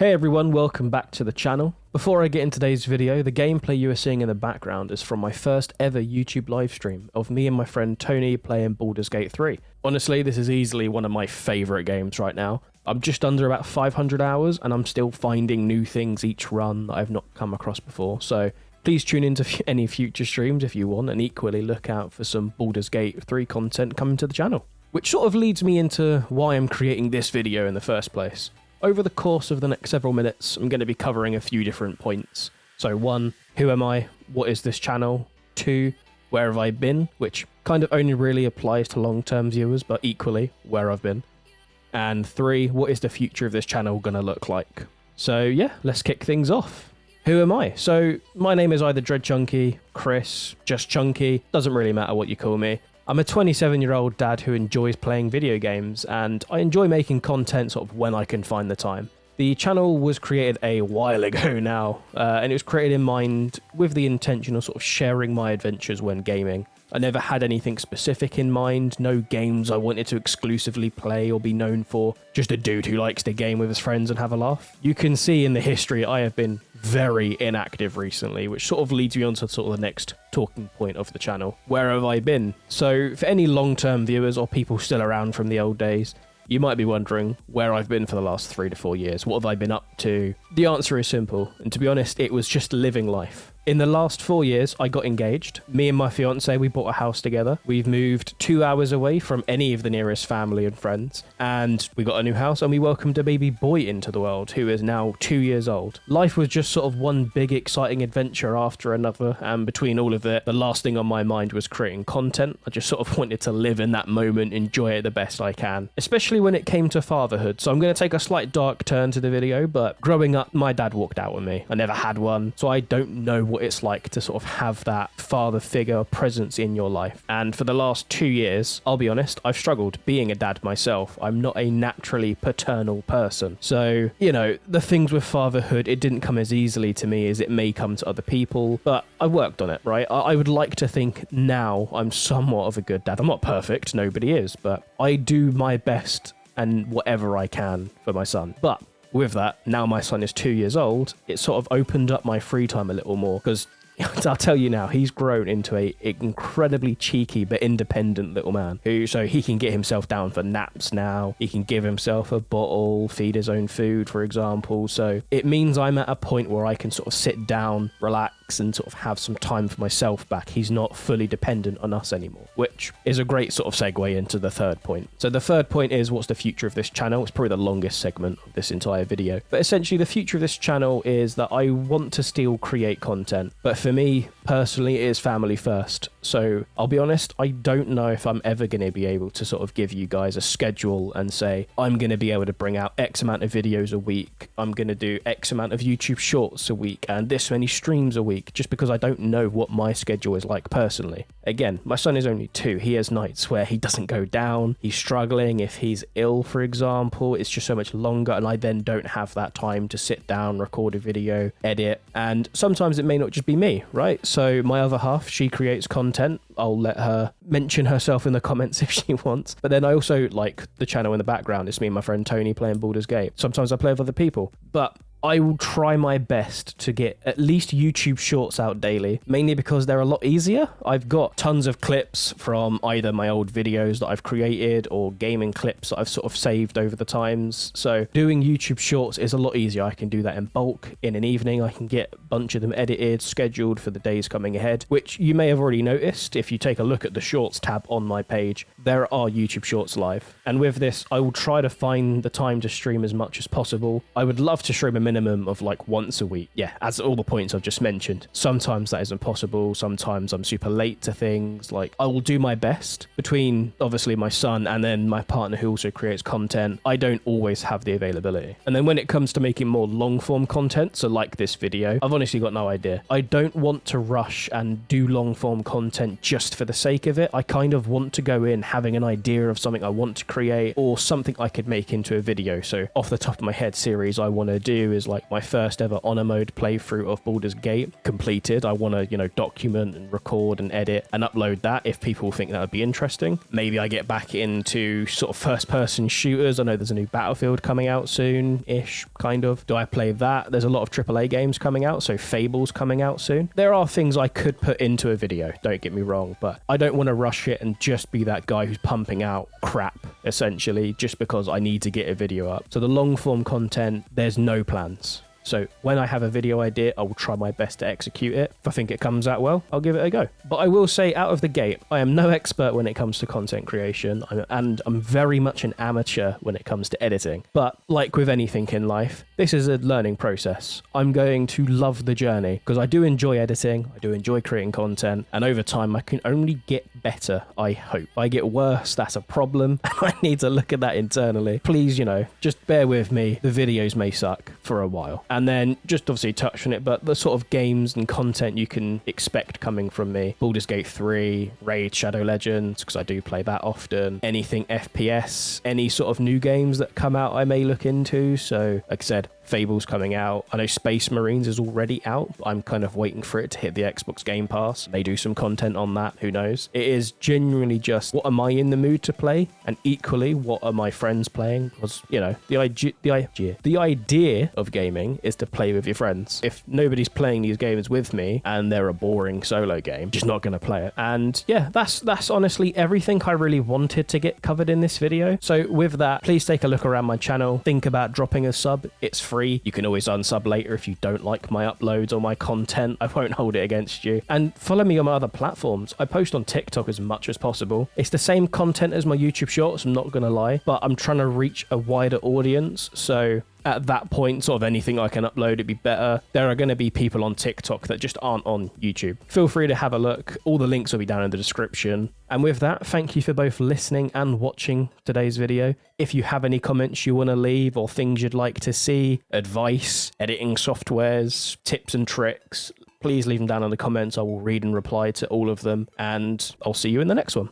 Hey everyone, welcome back to the channel. Before I get into today's video, the gameplay you are seeing in the background is from my first ever YouTube livestream of me and my friend Tony playing Baldur's Gate 3. Honestly, this is easily one of my favourite games right now. I'm just under about 500 hours and I'm still finding new things each run that I've not come across before, so please tune into any future streams if you want, and equally look out for some Baldur's Gate 3 content coming to the channel. Which sort of leads me into why I'm creating this video in the first place. Over the course of the next several minutes, I'm going to be covering a few different points. So 1, who am I? What is this channel? 2, where have I been? Which kind of only really applies to long-term viewers, but equally, where I've been. And 3, what is the future of this channel going to look like? So yeah, let's kick things off. Who am I? So my name is either Dread Chunky, Chris, Just Chunky, doesn't really matter what you call me. I'm a 27-year-old dad who enjoys playing video games, and I enjoy making content sort of when I can find the time. The channel was created a while ago now, and it was created in mind with the intention of sort of sharing my adventures when gaming. I never had anything specific in mind, no games I wanted to exclusively play or be known for, just a dude who likes to game with his friends and have a laugh. You can see in the history I have been very inactive recently, which sort of leads me on to sort of the next talking point of the channel. Where have I been? So for any long-term viewers or people still around from the old days, you might be wondering where I've been for the last 3 to 4 years. What have I been up to? The answer is simple, and to be honest, it was just living life. In the last 4 years, I got engaged. Me and my fiance, we bought a house together. We've moved 2 hours away from any of the nearest family and friends. And we got a new house and we welcomed a baby boy into the world who is now 2 years old. Life was just sort of one big exciting adventure after another. And between all of it, the last thing on my mind was creating content. I just sort of wanted to live in that moment, enjoy it the best I can, especially when it came to fatherhood. So I'm going to take a slight dark turn to the video, but growing up, my dad walked out with me. I never had one, so I don't know what it's like to sort of have that father figure presence in your life. And for the last 2 years, I'll be honest, I've struggled being a dad myself. I'm not a naturally paternal person. So, you know, the things with fatherhood, it didn't come as easily to me as it may come to other people, but I worked on it, right? I would like to think now I'm somewhat of a good dad. I'm not perfect, nobody is, but I do my best and whatever I can for my son. But with that, now my son is 2 years old, it sort of opened up my free time a little more, because I'll tell you now, he's grown into a incredibly cheeky but independent little man so he can get himself down for naps now. He can give himself a bottle, feed his own food, for example. So it means I'm at a point where I can sort of sit down, relax, and sort of have some time for myself back. He's not fully dependent on us anymore, which is a great sort of segue into the third point. So the third point is, what's the future of this channel? It's probably the longest segment of this entire video. But essentially the future of this channel is that I want to still create content, but for me personally, it is family first. So I'll be honest, I don't know if I'm ever going to be able to sort of give you guys a schedule and say, I'm going to be able to bring out X amount of videos a week. I'm going to do X amount of YouTube shorts a week and this many streams a week, just because I don't know what my schedule is like personally. Again, my son is only 2. He has nights where he doesn't go down. He's struggling. If he's ill, for example, it's just so much longer. And I then don't have that time to sit down, record a video, edit. And sometimes it may not just be me, right? So my other half, she creates content. I'll let her mention herself in the comments if she wants. But then I also like the channel in the background. It's me and my friend Tony playing Baldur's Gate. Sometimes I play with other people. But I will try my best to get at least YouTube shorts out daily, mainly because they're a lot easier. I've got tons of clips from either my old videos that I've created or gaming clips that I've sort of saved over the times. So doing YouTube shorts is a lot easier. I can do that in bulk in an evening. I can get a bunch of them edited, scheduled for the days coming ahead, which you may have already noticed if you take a look at the shorts tab on my page. There are YouTube shorts live. And with this, I will try to find the time to stream as much as possible. I would love to stream a minimum of like once a week. Yeah, as all the points I've just mentioned. Sometimes that isn't possible. Sometimes I'm super late to things. Like, I will do my best. Between obviously my son and then my partner who also creates content, I don't always have the availability. And then when it comes to making more long form content, so like this video, I've honestly got no idea. I don't want to rush and do long form content just for the sake of it. I kind of want to go in having an idea of something I want to create or something I could make into a video. So off the top of my head, series I want to do is is like my first ever honor mode playthrough of Baldur's Gate completed. I want to, you know, document and record and edit and upload that if people think that would be interesting. Maybe I get back into sort of first person shooters. I know there's a new Battlefield coming out soon-ish, kind of. Do I play that? There's a lot of AAA games coming out, so Fable's coming out soon. There are things I could put into a video, don't get me wrong, but I don't want to rush it and just be that guy who's pumping out crap, essentially, just because I need to get a video up. So the long form content, there's no plans. So when I have a video idea, I will try my best to execute it. If I think it comes out well, I'll give it a go. But I will say out of the gate, I am no expert when it comes to content creation, and I'm very much an amateur when it comes to editing. But like with anything in life, this is a learning process. I'm going to love the journey because I do enjoy editing, I do enjoy creating content, and over time I can only get better, I hope. If I get worse, that's a problem, and I need to look at that internally. Please, you know, just bear with me. The videos may suck for a while. And then just obviously touch on it, but the sort of games and content you can expect coming from me: Baldur's Gate 3, Raid Shadow Legends, because I do play that often, anything FPS, any sort of new games that come out I may look into. So like I said, Fable's coming out. I know Space Marines is already out, but I'm kind of waiting for it to hit the Xbox Game Pass. They do some content on that, who knows. It is genuinely just, what am I in the mood to play? And equally, what are my friends playing? Because, you know, the idea of gaming is to play with your friends. If nobody's playing these games with me and they're a boring solo game, just not going to play it. And yeah, that's honestly everything I really wanted to get covered in this video. So with that, please take a look around my channel. Think about dropping a sub. It's free. You can always unsub later if you don't like my uploads or my content. I won't hold it against you. And follow me on my other platforms. I post on TikTok as much as possible. It's the same content as my YouTube shorts, I'm not gonna lie, but I'm trying to reach a wider audience. So at that point, sort of anything I can upload, it'd be better. There are going to be people on TikTok that just aren't on YouTube. Feel free to have a look. All the links will be down in the description. And with that, thank you for both listening and watching today's video. If you have any comments you want to leave or things you'd like to see, advice, editing softwares, tips and tricks, please leave them down in the comments. I will read and reply to all of them, and I'll see you in the next one.